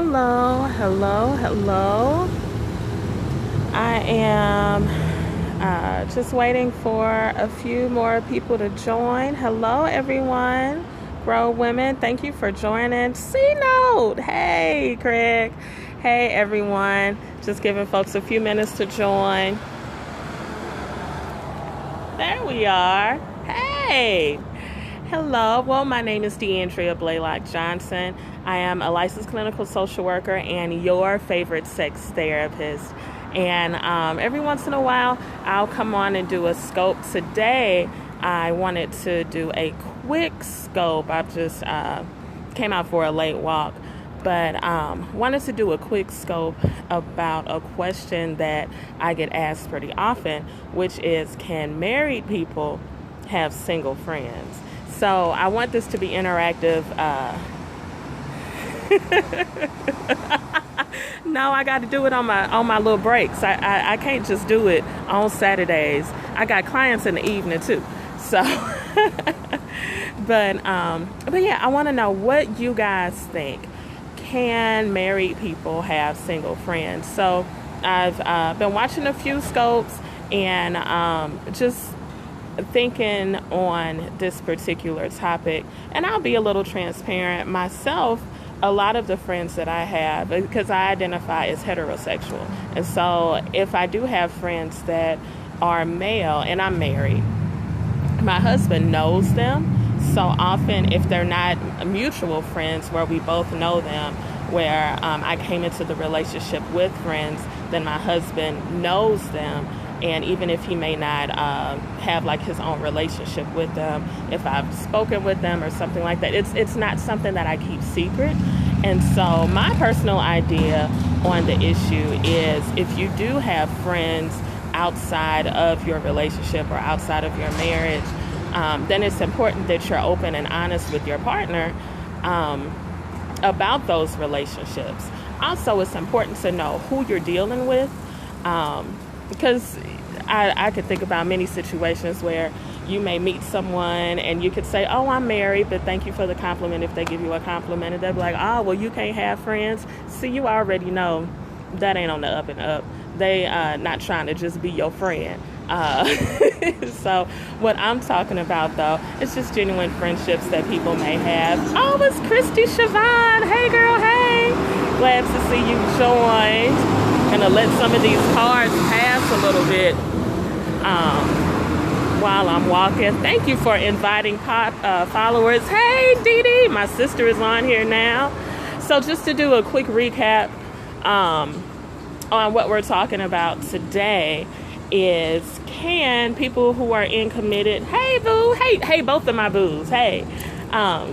Hello, hello, hello. I am just waiting for a few more people to join. Hello, everyone. Grow Women, thank you for joining. C Note, hey, Craig. Hey, everyone. Just giving folks a few minutes to join. There we are. Hey. Hello. Well, my name is Deandrea Blaylock Johnson. I am a licensed clinical social worker and your favorite sex therapist. And every once in a while, I'll come on and do a scope. Today, I wanted to do a quick scope. I just came out for a late walk, but wanted to do a quick scope about a question that I get asked pretty often, which is, can married people have single friends? So I want this to be interactive. No, I got to do it on my little breaks. I can't just do it on Saturdays. I got clients in the evening too. So, but yeah, I want to know what you guys think. Can married people have single friends? So I've been watching a few scopes and just thinking on this particular topic, and I'll be a little transparent myself. A lot of the friends that I have, because I identify as heterosexual, and so if I do have friends that are male and I'm married, my husband knows them. So often, if they're not mutual friends where we both know them, where I came into the relationship with friends, then my husband knows them. And even if he may not have like his own relationship with them, if I've spoken with them or something like that, it's not something that I keep secret. And so my personal idea on the issue is, if you do have friends outside of your relationship or outside of your marriage, then it's important that you're open and honest with your partner about those relationships. Also, it's important to know who you're dealing with. Because I could think about many situations where you may meet someone and you could say, oh, I'm married, but thank you for the compliment if they give you a compliment. And they'll be like, oh, well, you can't have friends. See, you already know that ain't on the up and up. They not trying to just be your friend. So what I'm talking about, though, is just genuine friendships that people may have. Oh, it's Christy Siobhan. Hey, girl, hey. Glad to see you joined. Gonna let some of these cars pass a little bit while I'm walking. Thank you for inviting followers. Hey, Dee Dee, my sister is on here now. So just to do a quick recap on what we're talking about today is, can people who are in committed, hey boo, hey both of my boos, hey,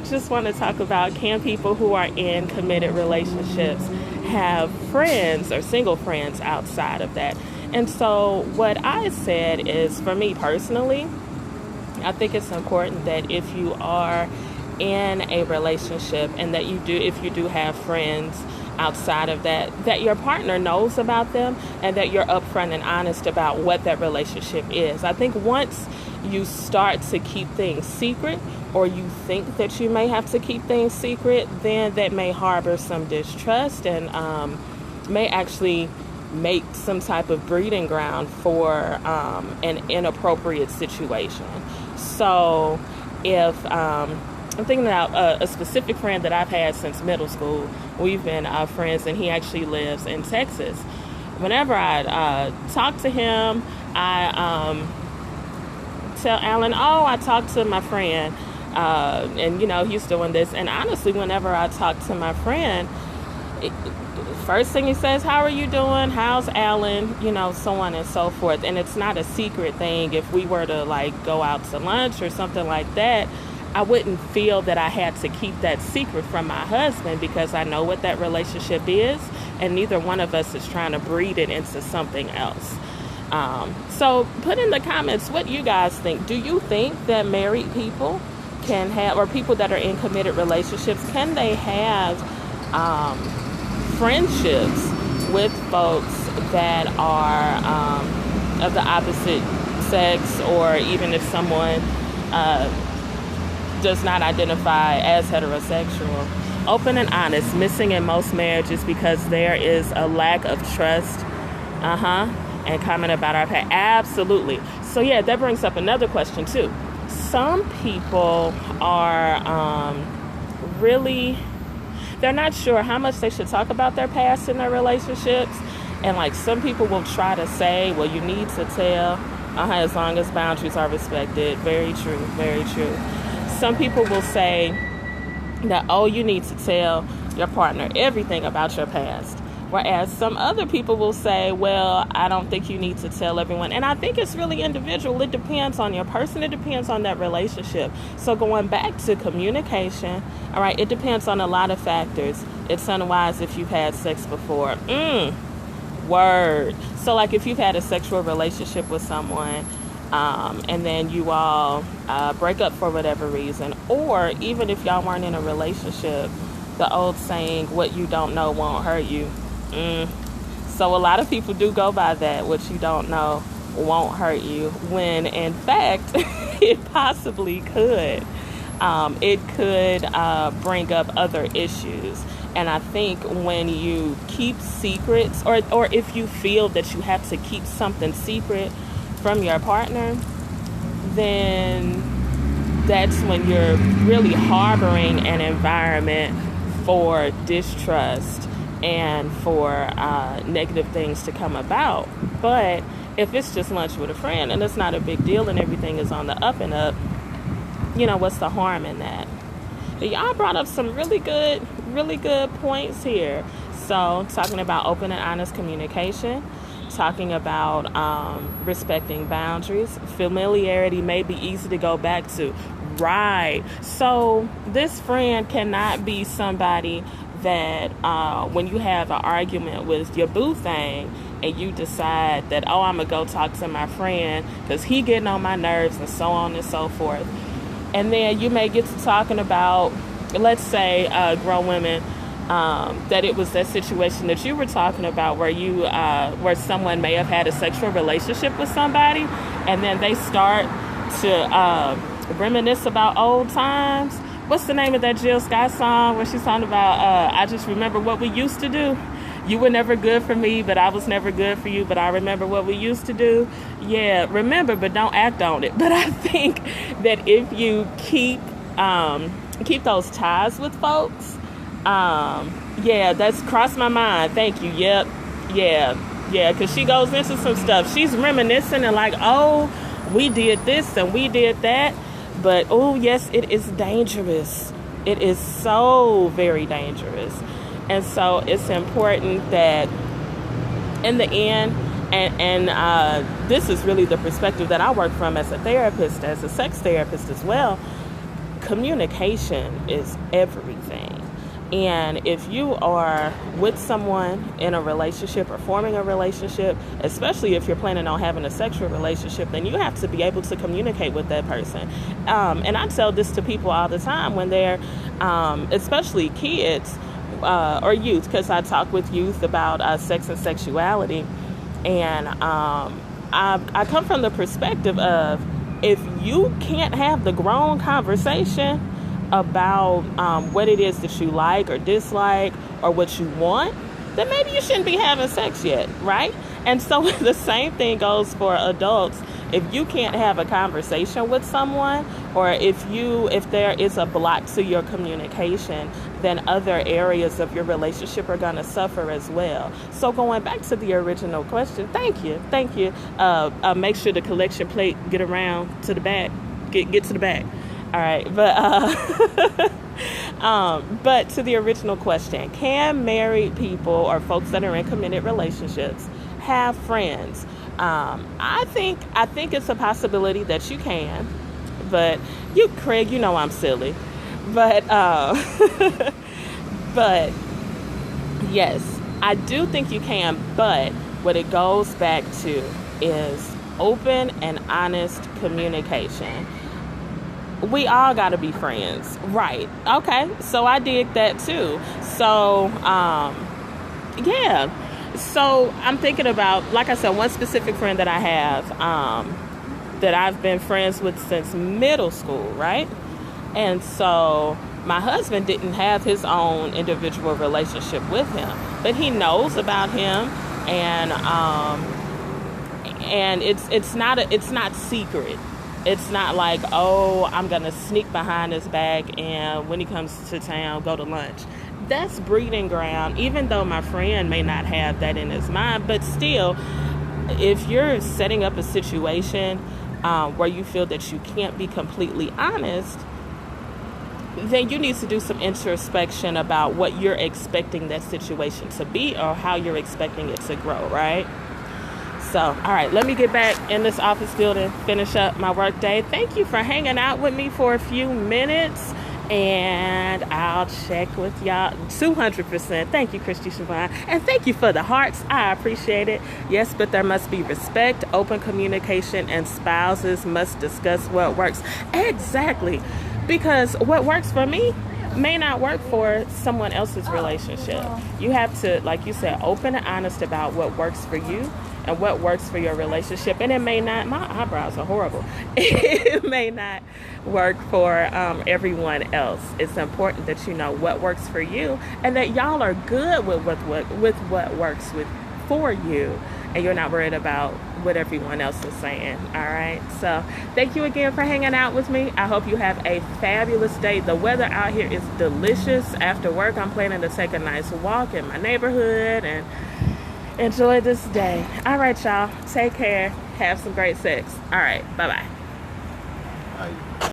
just want to talk about, can people who are in committed relationships have friends or single friends outside of that? And so what I said is, for me personally, I think it's important that if you are in a relationship and that if you do have friends outside of that your partner knows about them and that you're upfront and honest about what that relationship is. I think once you start to keep things secret, or you think that you may have to keep things secret, then that may harbor some distrust and may actually make some type of breeding ground for an inappropriate situation. So if I'm thinking about a specific friend that I've had since middle school. We've been friends, and he actually lives in Texas. Whenever I talk to him, I tell Alan, oh, I talked to my friend, and he's doing this. And honestly, whenever I talk to my friend, first thing he says, how are you doing? How's Alan? So on and so forth. And it's not a secret thing. If we were to go out to lunch or something like that, I wouldn't feel that I had to keep that secret from my husband, because I know what that relationship is, and neither one of us is trying to breed it into something else. So put in the comments what you guys think. Do you think that married people can have, or people that are in committed relationships, can they have friendships with folks that are of the opposite sex, or even if someone does not identify as heterosexual? Open and honest, missing in most marriages because there is a lack of trust. And comment about our past. Absolutely. So yeah, that brings up another question too. Some people are really, they're not sure how much they should talk about their past in their relationships. And like some people will try to say, well, you need to tell, as long as boundaries are respected. Very true, very true. Some people will say that, oh, you need to tell your partner everything about your past. Whereas some other people will say, well, I don't think you need to tell everyone. And I think it's really individual. It depends on your person. It depends on that relationship. So going back to communication, all right, it depends on a lot of factors. It's unwise if you've had sex before. Word. So like if you've had a sexual relationship with someone, and then you all break up for whatever reason, or even if y'all weren't in a relationship, the old saying, what you don't know won't hurt you. So a lot of people do go by that, what you don't know won't hurt you, when in fact it possibly could. It could bring up other issues. And I think when you keep secrets, or if you feel that you have to keep something secret from your partner, then that's when you're really harboring an environment for distrust and for negative things to come about. But if it's just lunch with a friend and it's not a big deal and everything is on the up and up, what's the harm in that? Y'all brought up some really good points here. So talking about open and honest communication, talking about respecting boundaries. Familiarity may be easy to go back to. Right. So this friend cannot be somebody that when you have an argument with your boo thing and you decide that, oh, I'm going to go talk to my friend because he getting on my nerves and so on and so forth. And then you may get to talking about, let's say, grown women, that it was that situation that you were talking about where you, where someone may have had a sexual relationship with somebody, and then they start to reminisce about old times. What's the name of that Jill Scott song where she's talking about, I just remember what we used to do? You were never good for me, but I was never good for you, but I remember what we used to do. Yeah, remember, but don't act on it. But I think that if you keep those ties with folks, yeah, that's crossed my mind. Thank you. Yep. Yeah, because she goes into some stuff. She's reminiscing and like, oh, we did this and we did that. But, oh, yes, it is dangerous. It is so very dangerous. And so it's important that in the end, and this is really the perspective that I work from as a therapist, as a sex therapist as well, communication is everything. And if you are with someone in a relationship or forming a relationship, especially if you're planning on having a sexual relationship, then you have to be able to communicate with that person. And I tell this to people all the time when they're, especially kids, or youth, because I talk with youth about sex and sexuality, and I come from the perspective of, if you can't have the grown conversation about what it is that you like or dislike or what you want, then maybe you shouldn't be having sex yet, right? And so the same thing goes for adults. If you can't have a conversation with someone, or if there is a block to your communication, then other areas of your relationship are going to suffer as well. So going back to the original question, thank you. Make sure the collection plate get around to the back, get to the back. All right, but to the original question, can married people or folks that are in committed relationships have friends? I think it's a possibility that you can, but Craig, I'm silly, but but yes, I do think you can. But what it goes back to is open and honest communication. We all got to be friends, right? Okay, so I dig that too. So yeah. So I'm thinking about, like I said, one specific friend that I have that I've been friends with since middle school, right? And so My husband didn't have his own individual relationship with him, but he knows about him, and it's not secret. It's not like, oh, I'm gonna sneak behind his back and when he comes to town, go to lunch. That's breeding ground, even though my friend may not have that in his mind. But still, if you're setting up a situation where you feel that you can't be completely honest, then you need to do some introspection about what you're expecting that situation to be or how you're expecting it to grow, right? So, all right, let me get back in this office building, finish up my work day. Thank you for hanging out with me for a few minutes, and I'll check with y'all 200%. Thank you, Christy Siobhan, and thank you for the hearts. I appreciate it. Yes, but there must be respect, open communication, and spouses must discuss what works. Exactly, because what works for me may not work for someone else's relationship. You have to, like you said, open and honest about what works for you and what works for your relationship. And it may not, my eyebrows are horrible. It may not work for everyone else. It's important that you know what works for you and that y'all are good with what works for you, and you're not worried about what everyone else is saying. All right, so thank you again for hanging out with me. I hope you have a fabulous day. The weather out here is delicious. After work, I'm planning to take a nice walk in my neighborhood and enjoy this day. All right, y'all, take care, have some great sex. All right, bye-bye.